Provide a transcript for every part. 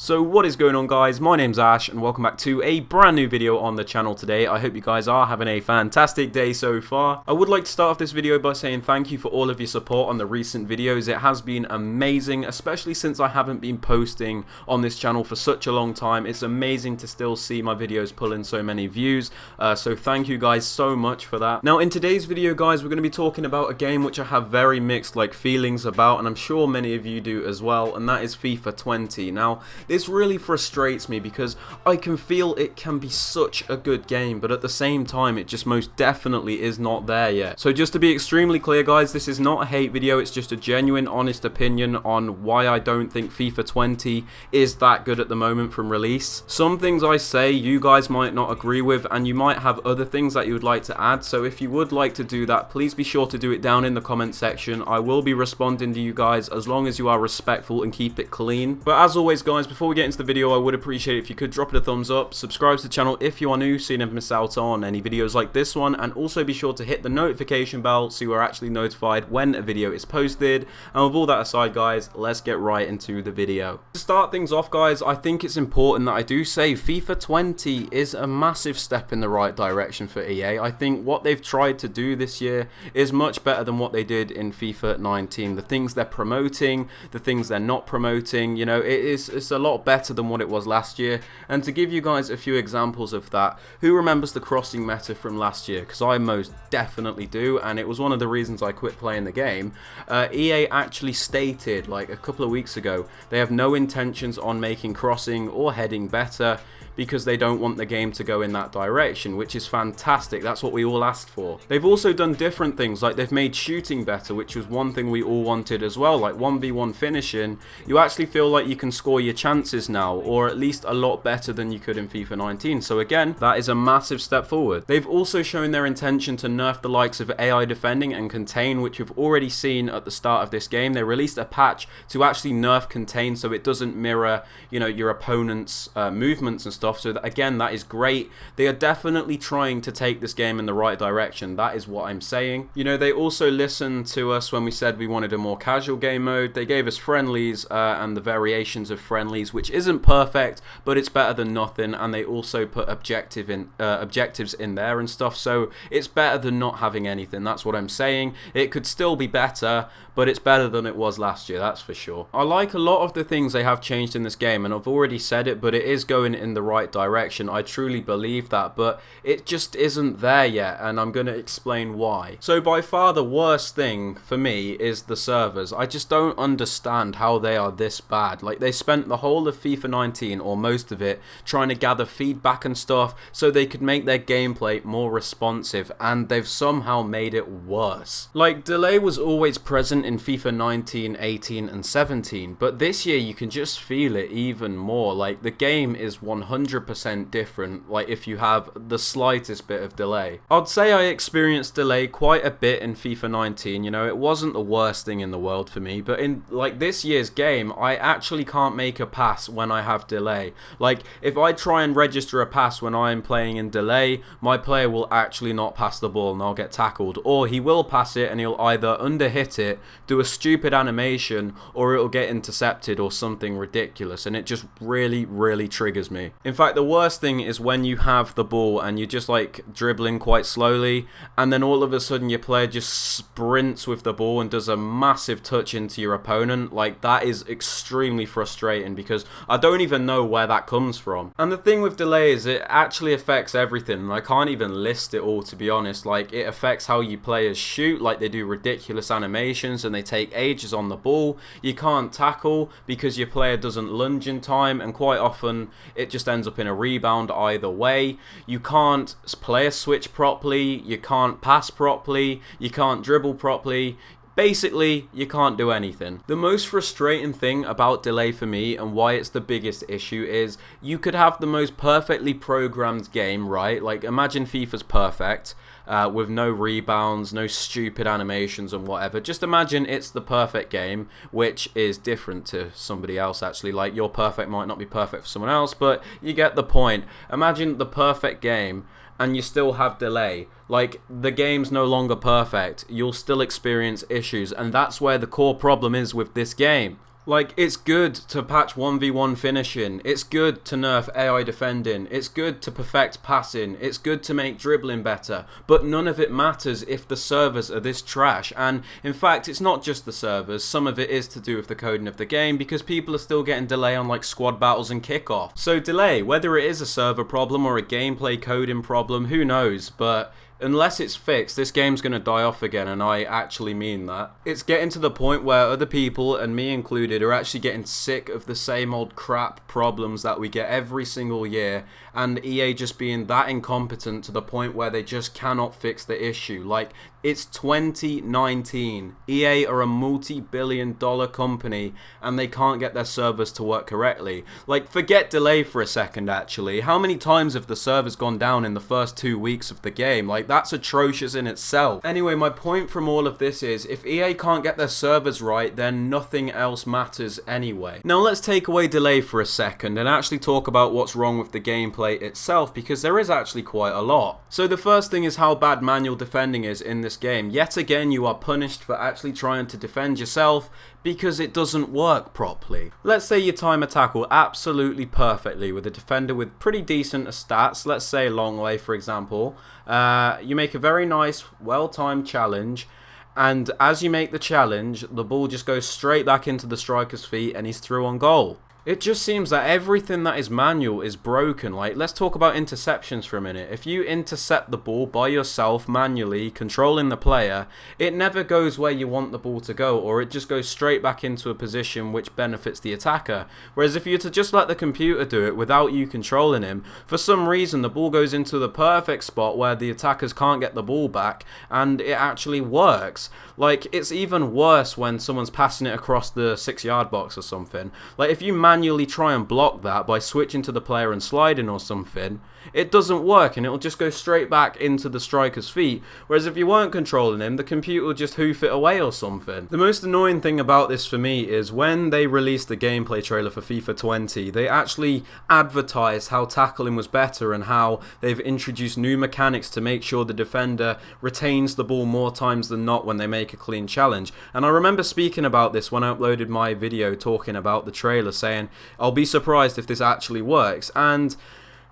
So what is going on, guys? My name's Ash and welcome back to a brand new video on the channel today. I hope you guys are having a fantastic day so far. I would like to start off this video by saying thank you for all of your support on the recent videos. It has been amazing, especially since I haven't been posting on this channel for such a long time. It's amazing to still see my videos pull in so many views, so thank you guys so much for that. Now in today's video, guys, we're going to be talking about a game which I have very mixed feelings about, and I'm sure many of you do as well, and that is FIFA 20. Now this really frustrates me because I can feel it can be such a good game, but at the same time it just most definitely is not there yet. So just to be extremely clear, guys, this is not a hate video, it's just a genuine honest opinion on why I don't think FIFA 20 is that good at the moment from release. Some things I say you guys might not agree with, and you might have other things that you would like to add, so if you would like to do that, please be sure to do it down in the comment section. I will be responding to you guys as long as you are respectful and keep it clean. But as always, guys, before we get into the video, I would appreciate it if you could drop it a thumbs up, subscribe to the channel if you are new so you never miss out on any videos like this one, and also be sure to hit the notification bell so you are actually notified when a video is posted. And with all that aside, guys, let's get right into the video. To start things off, guys, I think it's important that I do say FIFA 20 is a massive step in the right direction for EA. I think what they've tried to do this year is much better than what they did in FIFA 19. The things they're promoting, the things they're not promoting, you know, it's a lot better than what it was last year. And to give you guys a few examples of that, who remembers the crossing meta from last year? Because I most definitely do, and it was one of the reasons I quit playing the game. EA actually stated like a couple of weeks ago they have no intentions on making crossing or heading better because they don't want the game to go in that direction, which is fantastic. That's what we all asked for. They've also done different things, like they've made shooting better, which was one thing we all wanted as well, like 1v1 finishing. You actually feel like you can score your chances now, or at least a lot better than you could in FIFA 19. So again, that is a massive step forward. They've also shown their intention to nerf the likes of AI defending and contain, which we've already seen at the start of this game. They released a patch to actually nerf contain so it doesn't mirror, you know, your opponent's movements and stuff. So that, again, that is great. They are definitely trying to take this game in the right direction. That is what I'm saying. You know, they also listened to us when we said we wanted a more casual game mode. They gave us friendlies and the variations of friendlies, which isn't perfect, but it's better than nothing. And they also put objectives in there and stuff. So it's better than not having anything. That's what I'm saying. It could still be better, but it's better than it was last year, that's for sure. I like a lot of the things they have changed in this game, and I've already said it, but it is going in the right direction. I truly believe that, but it just isn't there yet, and I'm going to explain why. So by far the worst thing for me is the servers. I just don't understand how they are this bad. Like, they spent the whole of FIFA 19, or most of it, trying to gather feedback and stuff so they could make their gameplay more responsive, and they've somehow made it worse. Like, delay was always present in FIFA 19, 18 and 17, but this year you can just feel it even more. Like, the game is 100% different, like if you have the slightest bit of delay. I'd say I experienced delay quite a bit in FIFA 19, you know, it wasn't the worst thing in the world for me, but in like this year's game, I actually can't make a pass when I have delay. Like, if I try and register a pass when I'm playing in delay, my player will actually not pass the ball and I'll get tackled, or he will pass it and he'll either underhit it, do a stupid animation, or it'll get intercepted or something ridiculous, and it just really triggers me. In fact, the worst thing is when you have the ball and you're just like dribbling quite slowly, and then all of a sudden your player just sprints with the ball and does a massive touch into your opponent. Like, that is extremely frustrating because I don't even know where that comes from. And the thing with delay is it actually affects everything, and I can't even list it all, to be honest. Like, it affects how you players shoot, like they do ridiculous animations and they take ages on the ball. You can't tackle because your player doesn't lunge in time, and quite often it just ends up in a rebound either way. You can't player switch properly, you can't pass properly, you can't dribble properly. Basically, you can't do anything. The most frustrating thing about delay for me, and why it's the biggest issue, is you could have the most perfectly programmed game, right? Like, imagine FIFA's perfect, with no rebounds, no stupid animations and whatever. Just imagine it's the perfect game, which is different to somebody else actually. Like, your perfect might not be perfect for someone else, but you get the point. Imagine the perfect game and you still have delay. Like, the game's no longer perfect. You'll still experience issues, and that's where the core problem is with this game. Like, it's good to patch 1v1 finishing, it's good to nerf AI defending, it's good to perfect passing, it's good to make dribbling better, but none of it matters if the servers are this trash. And in fact, it's not just the servers, some of it is to do with the coding of the game, because people are still getting delay on like squad battles and kickoff. So delay, whether it is a server problem or a gameplay coding problem, who knows, but unless it's fixed, this game's going to die off again, and I actually mean that. It's getting to the point where other people, and me included, are actually getting sick of the same old crap problems that we get every single year, and EA just being that incompetent to the point where they just cannot fix the issue. Like, it's 2019. EA are a multi-billion-dollar company, and they can't get their servers to work correctly. Like, forget delay for a second, actually. How many times have the servers gone down in the first 2 weeks of the game? Like, that's atrocious in itself. Anyway, my point from all of this is, if EA can't get their servers right, then nothing else matters anyway. Now, let's take away delay for a second and actually talk about what's wrong with the gameplay itself, because there is actually quite a lot. So the first thing is how bad manual defending is in this game. Yet again, you are punished for actually trying to defend yourself because it doesn't work properly. Let's say you time a tackle absolutely perfectly with a defender with pretty decent stats, let's say Longley for example. You make a very nice, well-timed challenge, and as you make the challenge, the ball just goes straight back into the striker's feet and he's through on goal. It just seems that everything that is manual is broken. Like, let's talk about interceptions for a minute. If you intercept the ball by yourself manually, controlling the player, it never goes where you want the ball to go, or it just goes straight back into a position which benefits the attacker. Whereas if you were to just let the computer do it without you controlling him, for some reason the ball goes into the perfect spot where the attackers can't get the ball back, and it actually works. Like, it's even worse when someone's passing it across the 6-yard box or something. Like, if you manually try and block that by switching to the player and sliding or something, it doesn't work and it'll just go straight back into the striker's feet. Whereas if you weren't controlling him, the computer will just hoof it away or something. The most annoying thing about this for me is when they released the gameplay trailer for FIFA 20, they actually advertised how tackling was better and how they've introduced new mechanics to make sure the defender retains the ball more times than not when they make a clean challenge. And I remember speaking about this when I uploaded my video talking about the trailer, saying I'll be surprised if this actually works. And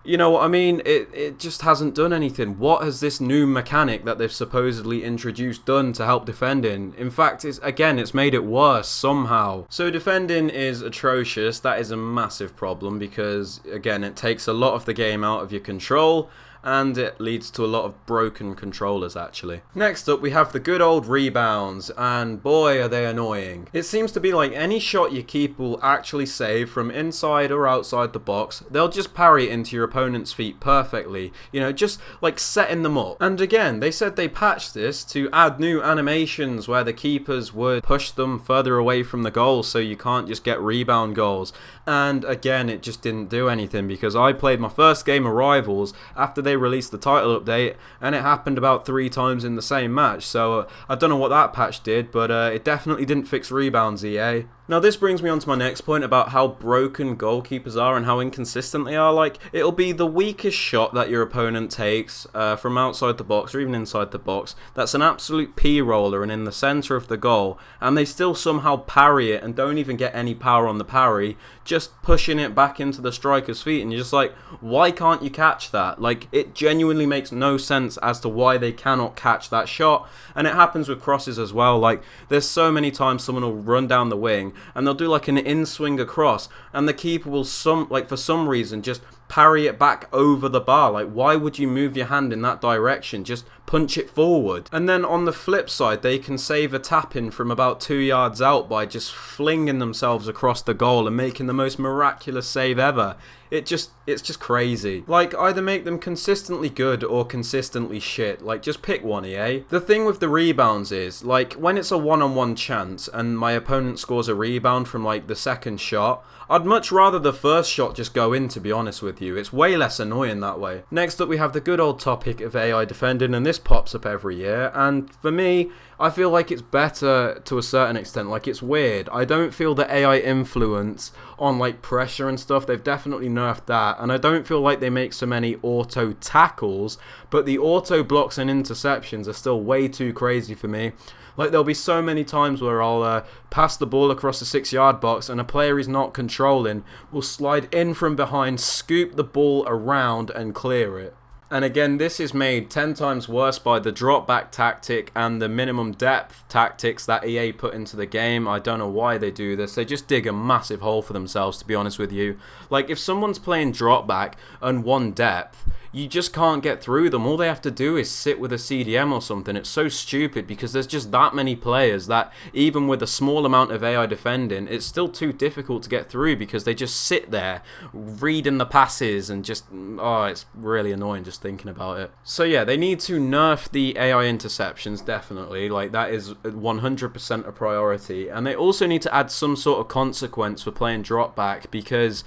you know what I mean? It just hasn't done anything. What has this new mechanic that they've supposedly introduced done to help defending? In fact, it's made it worse somehow. So defending is atrocious. That is a massive problem because, again, it takes a lot of the game out of your control, and it leads to a lot of broken controllers actually. Next up we have the good old rebounds, and boy are they annoying. It seems to be like any shot your keeper will actually save from inside or outside the box, they'll just parry it into your opponent's feet perfectly, you know, just like setting them up. And again, they said they patched this to add new animations where the keepers would push them further away from the goal so you can't just get rebound goals. And again, it just didn't do anything because I played my first game of Rivals after they released the title update, and it happened about 3 times in the same match. So I don't know what that patch did, but it definitely didn't fix rebounds, EA. Now this brings me on to my next point about how broken goalkeepers are and how inconsistent they are. Like, it'll be the weakest shot that your opponent takes from outside the box or even inside the box that's an absolute P-roller and in the centre of the goal, and they still somehow parry it and don't even get any power on the parry, just pushing it back into the striker's feet, and you're just like, why can't you catch that? Like, it genuinely makes no sense as to why they cannot catch that shot. And it happens with crosses as well. Like, there's so many times someone will run down the wing and they'll do like an in-swing across, and the keeper will for some reason just parry it back over the bar. Like, why would you move your hand in that direction? Just punch it forward. And then on the flip side, they can save a tap-in from about 2 yards out by just flinging themselves across the goal and making the most miraculous save ever. It's just crazy. Like, either make them consistently good or consistently shit. Like, just pick one, EA. The thing with the rebounds is, like, when it's a one-on-one chance and my opponent scores a rebound from, like, the second shot, I'd much rather the first shot just go in, to be honest with you. It's way less annoying that way. Next up, we have the good old topic of AI defending, and this pops up every year, and for me, I feel like it's better to a certain extent. Like, it's weird. I don't feel the AI influence on like pressure and stuff. They've definitely nerfed that, and I don't feel like they make so many auto tackles, but the auto blocks and interceptions are still way too crazy for me. Like, there'll be so many times where I'll pass the ball across the 6-yard box and a player he's not controlling will slide in from behind, scoop the ball around and clear it. And again, this is made 10 times worse by the drop back tactic and the minimum depth tactics that EA put into the game. I don't know why they do this. They just dig a massive hole for themselves, to be honest with you. Like, if someone's playing drop back and 1 depth, you just can't get through them. All they have to do is sit with a CDM or something. It's so stupid because there's just that many players that even with a small amount of AI defending, it's still too difficult to get through because they just sit there reading the passes and just, oh, it's really annoying just thinking about it. So yeah, they need to nerf the AI interceptions, definitely. Like, that is 100% a priority. And they also need to add some sort of consequence for playing drop back because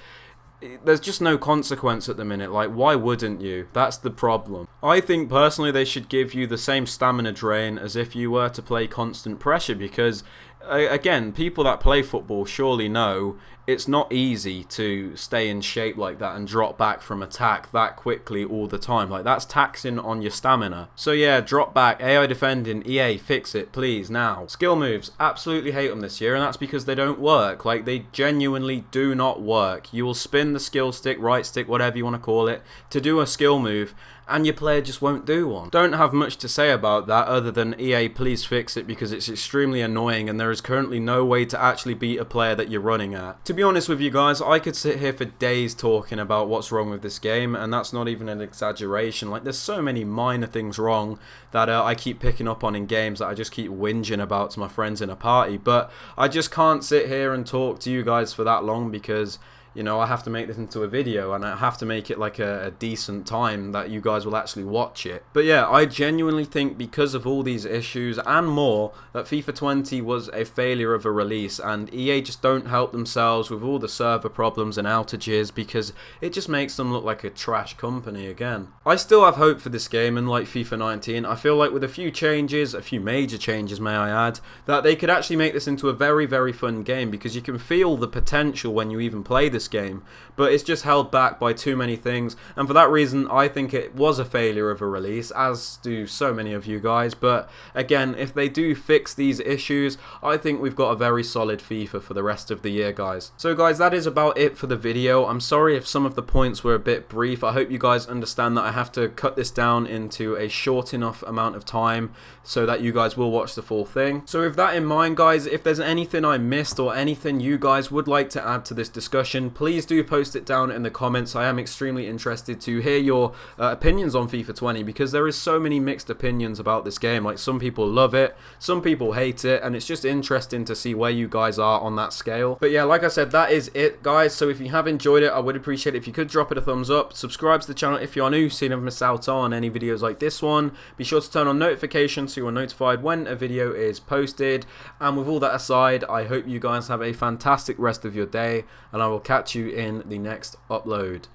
there's just no consequence at the minute. Like, why wouldn't you? That's the problem. I think personally they should give you the same stamina drain as if you were to play constant pressure because, again, people that play football surely know it's not easy to stay in shape like that and drop back from attack that quickly all the time. Like, that's taxing on your stamina. So yeah, drop back, AI defending, EA, fix it, please, now. Skill moves, absolutely hate them this year, and that's because they don't work. Like, they genuinely do not work. You will spin the skill stick, right stick, whatever you want to call it, to do a skill move, and your player just won't do one. Don't have much to say about that other than EA, please fix it because it's extremely annoying and there is currently no way to actually beat a player that you're running at. To be honest with you guys, I could sit here for days talking about what's wrong with this game, and that's not even an exaggeration. Like, there's so many minor things wrong that I keep picking up on in games that I just keep whinging about to my friends in a party, but I just can't sit here and talk to you guys for that long because, you know, I have to make this into a video and I have to make it like a decent time that you guys will actually watch it. But yeah, I genuinely think because of all these issues and more that FIFA 20 was a failure of a release, and EA just don't help themselves with all the server problems and outages because it just makes them look like a trash company again. I still have hope for this game, and like FIFA 19, I feel like with a few changes, a few major changes may I add, that they could actually make this into a very, very fun game because you can feel the potential when you even play this game, but it's just held back by too many things, and for that reason I think it was a failure of a release, as do so many of you guys. But again, if they do fix these issues, I think we've got a very solid FIFA for the rest of the year, guys. So guys, that is about it for the video. I'm sorry if some of the points were a bit brief. I hope you guys understand that I have to cut this down into a short enough amount of time so that you guys will watch the full thing. So with that in mind, guys, if there's anything I missed or anything you guys would like to add to this discussion, please do post it down in the comments. I am extremely interested to hear your opinions on FIFA 20 because there is so many mixed opinions about this game. Like, some people love it, some people hate it, and it's just interesting to see where you guys are on that scale. But yeah, like I said, that is it, guys. So if you have enjoyed it, I would appreciate it if you could drop it a thumbs up, subscribe to the channel if you are new so you never miss out on any videos like this one. Be sure to turn on notifications so you are notified when a video is posted. And with all that aside, I hope you guys have a fantastic rest of your day, and I will catch you in the next upload.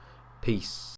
Peace.